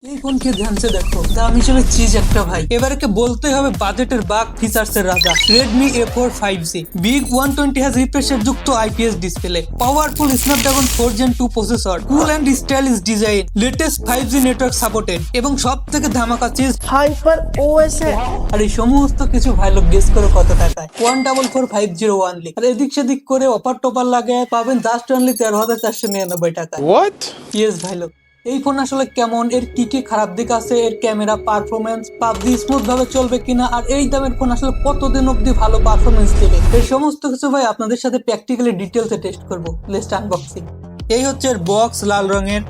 এই ফোনকে ধ্যানসে দেখো, দাম হিসেবে চিজ একটা ভাই। এবারে বলতে হবে বাজেটের বাগ, ফিচার্সের রাজা। Redmi A4 5G big 120 Hz refresh যুক্ত IPS display, powerful Snapdragon 4 Gen 2 processor, cool and stylish design, latest 5G network supported এবং সবথেকে ধামাকা চিজ হাইপার ওএস এ। আর এই সমস্ত কিছু ভাই লোক গেস করে কত টাকায়? 14450 অনলি। আর এদিক সেদিক করে অফার টপার লাগে পাবেন জাস্ট অনলি 13,499 টাকায়। What? ইয়েস ভাই লোক, এই ফোন আসলে কেমন, এর কি কি খারাপ দিক আছে, এর ক্যামেরা পারফরমেন্স, পাবজি স্মুথ ভাবে চলবে কিনা, আর এই দামের ফোন আসলে কতদিন অবধি ভালো পারফরমেন্স দেবে, এই সমস্ত কিছু ভাই আপনাদের সাথে প্র্যাকটিক্যালি ডিটেলসে টেস্ট করবো। Let's unboxing. এই হচ্ছে এর বক্স, লাল রঙের।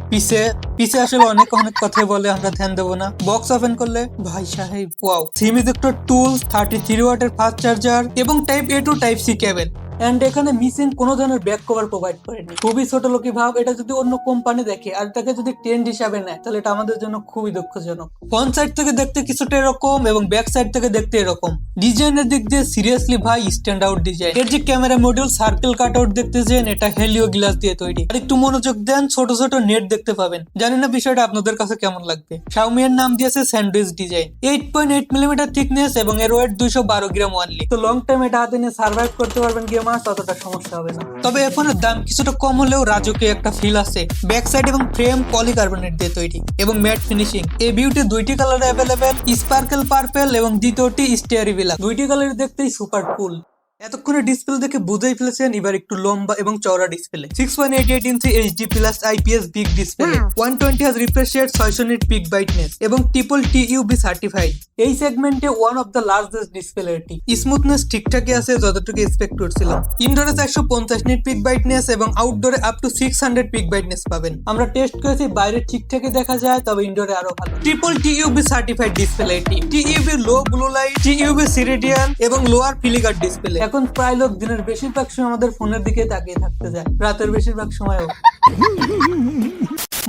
পিছে আসলে অনেক কথাই বলে, আমরা ধ্যান দেবো না। বক্স ওপেন করলে ভাই সাহেব ওয়াও, সিম ইজেক্টর টুলস, 33 ওয়াটের ফাস্ট চার্জার এবং type A to type C cable. And এখানে মিসিং কোনো ধরনের ব্যাক কভার প্রোভাইড করেনি। খুবই ছোট লোকই ভাব। এটা যদি অন্য কোম্পানি দেখে আর এটাকে যদি ট্রেন্ড হিসাবে নেয় তাহলে এটা আমাদের জন্য খুবই দুঃখজনক। ফ্রন্ট সাইড থেকে দেখতে কিছুটা এরকম এবং ব্যাক সাইড থেকে দেখতে এরকম। ডিজাইনের দিক দিয়ে সিরিয়াসলি ভাই স্ট্যান্ড আউট ডিজাইন। এর যে camera module circle cut out দেখতেছেন, এটা হেলিও গ্লাস দিয়ে তৈরি। আর একটু মনোযোগ দেন, ছোট ছোট নেট দেখতে পাবেন। জানি না বিষয়টা আপনাদের কাছে কেমন লাগবে। Xiaomi এর নাম দিয়েছে স্যান্ডউইচ ডিজাইন। 8.8 মিলিমিটার থিকনেস এবং এর ওয়েট 212 গ্রাম অনলি। তো লং টাইম এটা হাতে নিয়ে সার্ভাইভ করতে পারবেন গেমার, ততটা সমস্যা হবে না। তবে এই ফোনের দাম কিছুটা কম হলেও রাজকীয় একটা ফিল আছে। ব্যাক সাইড এবং ফ্রেম পলিকার্বনেট দিয়ে তৈরি এবং ম্যাট ফিনিশিং। এই বিউটি দুইটি কালারে অ্যাভেলেবেল, স্পার্কেল পার্পল এবং দ্বিতীয়টি স্টিয়ারি বিলাক। দুইটি কালার দেখতেই সুপার কুল। এতক্ষণে ডিসপ্লে দেখে বুঝেই ফেলেছেন, এবার একটু লম্বা এবং চওড়া display. 6.88 inch HD plus IPS big display, 120 Hz refresh rate, 600 nit peak brightness এবং ট্রিপল TUV সার্টিফাইড। এই সেগমেন্টে one of the largest display এটি। স্মুথনেস ঠিকঠাকই আছে, যতটুকু এক্সপেক্ট করছিলাম। ইনডোরে 450 নিট পিক ব্রাইটনেস এবং আউটডোরে আপ টু 600 পিক ব্রাইটনেস পাবেন। আমরা টেস্ট করেছি, বাইরে ঠিকঠাকই দেখা যায়, তবে ইনডোরে আরো ভালো। ট্রিপল TUV সার্টিফাইড ডিসপ্লে এটি। TUV low blue light, TUV সিরিডিয়ান এবং লোয়ার ফিলিগার ডিসপ্লে। এখন প্রায় লোক দিনের বেশিরভাগ সময় আমাদের ফোনের দিকে তাকিয়ে থাকতে যায়, রাতের বেশিরভাগ সময়ও।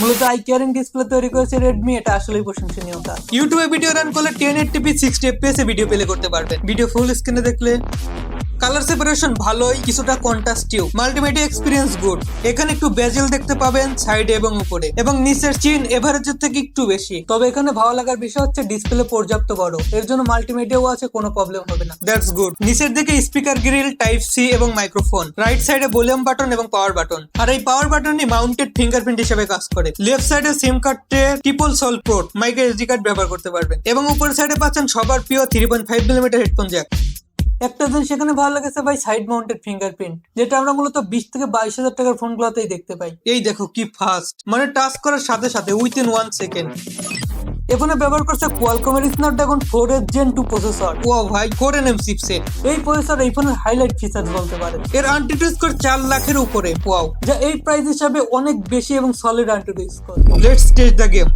মূলত আই কেয়ারিং ডিসপ্লে তৈরি করেছে রেডমি, এটা আসলেই প্রশংসনীয় কাজ। ইউটিউবে ভিডিও রান করলে 1080p 60 fps এ ভিডিও প্লে করতে পারবেন। ভিডিও ফুল স্ক্রিনে দেখলে কালার সেপারেশন ভালোই, কিছুটা কন্ট্রাস্টিও। Multimedia experience good. এখানে একটু বেজেল দেখতে পাবেন সাইডে এবং উপরে, এবং নিচের চিন এভারেজের থেকে একটু বেশি। তবে এখানে ভালো লাগার বিষয় হচ্ছে ডিসপ্লে পর্যাপ্ত বড়, এর জন্য মাল্টিমিডিয়াও আছে, কোনো প্রবলেম হবে না। That's good. নিচের দিকে স্পিকার গ্রিল, টাইপ C এবং মাইক্রোফোন। রাইট সাইডে ভলিউম বাটন এবং পাওয়ার বাটন। আর এই পাওয়ার বাটনই মাউন্টেড ফিঙ্গারপ্রিন্ট হিসেবে কাজ করে। লেফট সাইডে সিম কার্ড ট্রে, ট্রিপল সল পোর্ট, মাইক্রো SD কার্ড ব্যবহার করতে পারবেন। এবং উপরের সাইডে পাচ্ছেন সবার প্রিয় 3.5 মিলিমিটার হেডফোন জ্যাক। একটা জিনিস সেখানে ভালো লেগেছে ভাই, সাইড মাউন্টেড ফিঙ্গারপ্রিন্ট, যেটা আমরা মূলত 20 থেকে 22,000 টাকার ফোন গুলোতেই দেখতে পাই। এই দেখো কি ফাস্ট, মানে টাচ করার সাথে সাথে উইথিন 1 সেকেন্ড। এখানে ব্যবহার করছে কোয়ালকমের স্ন্যাপড্রাগন 4 Gen 2 প্রসেসর। ও ভাই 4nm চিপসেট। এই প্রসেসর এই ফোনের হাইলাইট ফিচার বলতে পারেন। এর আনটিটিউ স্কোর 4 লাখের উপরে, ওয়াও, যা এই প্রাইস হিসাবে অনেক বেশি এবং সলিড আনটিটিউ score. Let's test the game.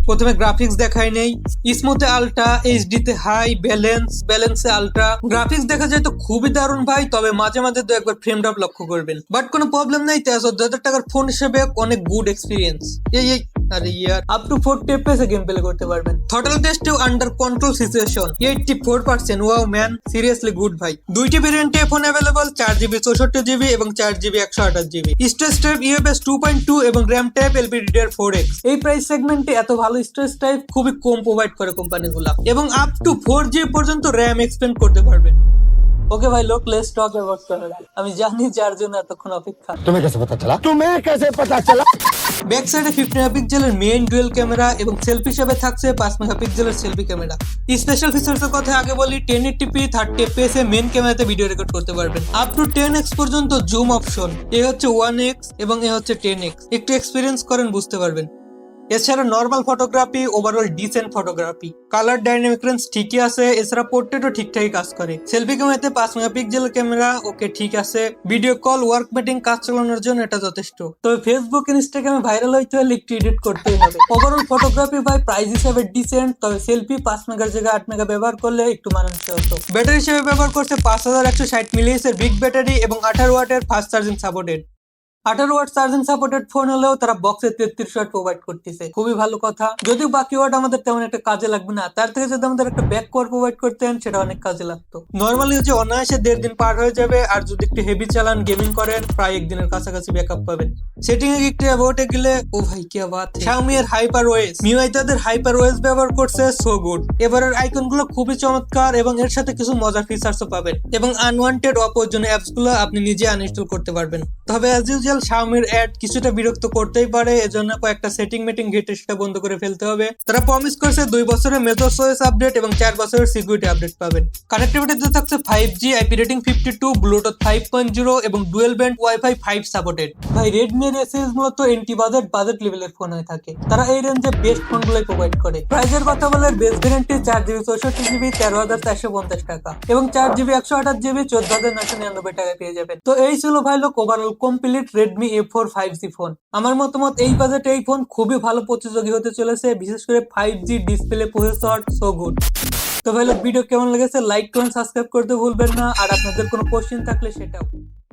প্রথমে গ্রাফিক্স দেখাই নেই। স্মুথে আলট্রা, HD তে হাই, ব্যালেন্সে আলট্রা। গ্রাফিক্স দেখা যায় তো খুবই দারুণ ভাই, তবে মাঝে মাঝে তো একবার ফ্রেম ড্রপ লক্ষ্য করবেন। বাট কোনো প্রবলেম নাই, 13,000 টাকার ফোন হিসেবে অনেক গুড এক্সপিরিয়েন্স। আরে ইয়ার, আপ টু 40 fps এ গেম প্লে করতে পারবেন। থ্রটল টেস্টেও under control situation, 84%। Wow man, seriously good ভাই। দুইটি ভেরিয়েন্টে ফোন अवेलेबल, 4GB 64GB এবং 4GB 128GB। Storage type UFS 2.2 এবং RAM টাইপ LPDDR4X। এই প্রাইস সেগমেন্টে এত ভালো স্টোরেজ টাইপ খুবই কম প্রোভাইড করে কোম্পানিগুলো, এবং আপ টু 4GB পর্যন্ত RAM এক্সপেন্ড করতে পারবেন। ওকে ভাই লোক, লেটস টক অ্যাবাউট ক্যামেরা। আমি জানি যার জন্য এতক্ষণ অপেক্ষা। तुम्हें कैसे पता चला? ব্যাক সাইডে 50 মেগাপিক্সেলের মেইন ডুয়েল ক্যামেরা এবং সেলফি হিসেবে থাকছে 5 মেগাপিক্সেলের সেলফি ক্যামেরা। স্পেশাল ফিচার্স এর কথা আগে বলি, 1080p 30 fps এ মেইন ক্যামেরাতে ভিডিও রেকর্ড করতে পারবেন। আপ টু 10x পর্যন্ত জুম অপশন। এ হচ্ছে 1x এবং এ হচ্ছে 10x। একটু এক্সপেরিয়েন্স করেন বুঝতে পারবেন। এছাড়া normal photography, overall decent photography, colour dynamic range ঠিকই আছে। এছাড়া পোর্ট্রেটও ঠিকঠাকই কাজ করে। সেলফি ক্যামেরাতে 5 মেগাপিক্সেলের ক্যামেরা, ওকে ঠিক আছে। ভিডিও কল, ওয়ার্ক মিটিং, কাজ চালানোর জন্য এটা যথেষ্ট। তবে ফেসবুক, ইনস্টাগ্রামে ভাইরাল হইতে হলে একটু এডিট করতেই হবে। ওভারঅল ফটোগ্রাফি ভাই প্রাইস হিসাবে ডিসেন্ট, তবে সেলফি 5 মেগার জায়গায় 8 মেগা ব্যবহার করলে একটু মানানসই হতো। ব্যাটারি হিসেবে ব্যবহার করছে 5160 mAh এর বিগ ব্যাটারি এবং 18 ওয়াটের fast charging supported. 18 watt charging supported phone হলেও তারা বক্সে 33 ওয়াট প্রোভাইড করতেছে, খুবই ভালো কথা। যদিও বাকি ওয়াট আমাদের তেমন একটা কাজে লাগবে না, তার থেকে যদি আমাদের একটা ব্যাক কভার প্রোভাইড করতেন সেটা অনেক কাজে লাগতো। নর্মালি হচ্ছে অনায়াসে 1.5 দিন পার হয়ে যাবে, আর যদি একটু হেভি চালান গেমিং করেন প্রায় 1 দিনের কাছাকাছি ব্যাকআপ পাবেন। সেটিং এ একটু অ্যাবাউটে গেলে ও ভাই কি বাত, Xiaomi এর হাইপার ওএস, MIUI তাদের হাইপার ওএস ব্যবহার করছে, সো গুড। এবারের আইকন গুলো খুবই চমৎকার এবং এর সাথে কিছু মজার ফিচারসও পাবেন, এবং আনওয়ান্টেড অপ্রয়োজনীয় অ্যাপস গুলো আপনি নিজে আনইনস্টল করতে পারবেন। তবে অ্যাজ ইউজুয়াল Xiaomi এর অ্যাড কিছুটা বিরক্ত করতেই পারে, এজন্য কয়েকটা সেটিং মিটিং ঘেটে সেটা বন্ধ করে ফেলতে হবে। তারা প্রমিস করছে 2 বছরের মেজর ওএস আপডেট এবং 4 বছরের সিকিউরিটি আপডেট পাবেন। কানেক্টিভিটিতে থাকছে 5G, IP রেটিং 52, ব্লুটুথ 5.0 এবং ডুয়েল ব্যান্ড ওয়াইফাই 5 সাপোর্টেড। ভাই Redmi এর এসএস মূলত এন্টি বাজেট লেভেলের ফোন হয়ে থাকে, তারা এই রেঞ্জে বেস্ট ফোনগুলোই প্রোভাইড করে। প্রাইসের কথা বলে বেস ভ্যারিয়েন্টে 4GB 64GB 13,450 টাকা এবং 4GB 128GB 14,999 টাকা পেয়ে যাবেন। তো এই ছিল ভাই লোক overall complete Redmi A4 5G phone. আমার মতামত এই বাজেটে এই ফোন খুবই ভালো প্রতিযোগী হতে চলেছে, বিশেষ করে 5G display, processor, so good. তো ভাই লোক ভিডিও কেমন লেগেছে লাইক কমেন্ট সাবস্ক্রাইব করতে ভুলবেন না, আর আপনাদের কোনো কোশ্চেন থাকলে সেটাও।